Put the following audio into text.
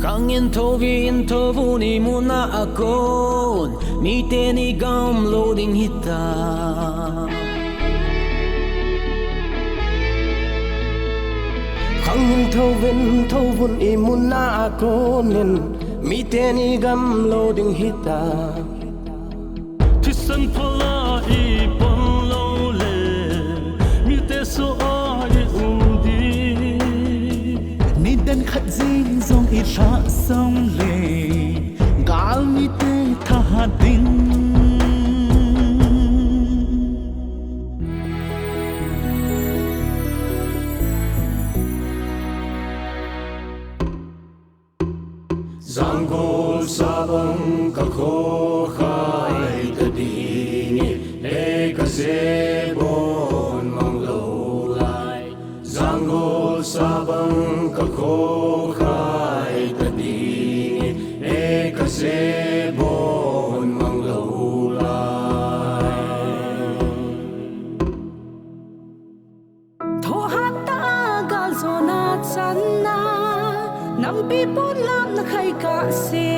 Kangin tovu ni muna akon mi teni gam loading hita Kangin tovun i muna akonin mi teni gam loading hita Tisan pala i pon lo le mi te so ai ni den khat jing zong i tha song le gal mi te tha ding Zangol sabang ka kho khai ta ding e ka sebon mang lo lai Zangol sabang ka kho khai ta ding e ka sebon mang lo lai Tho hata gal zona channa nam pi pon lam na khai ka se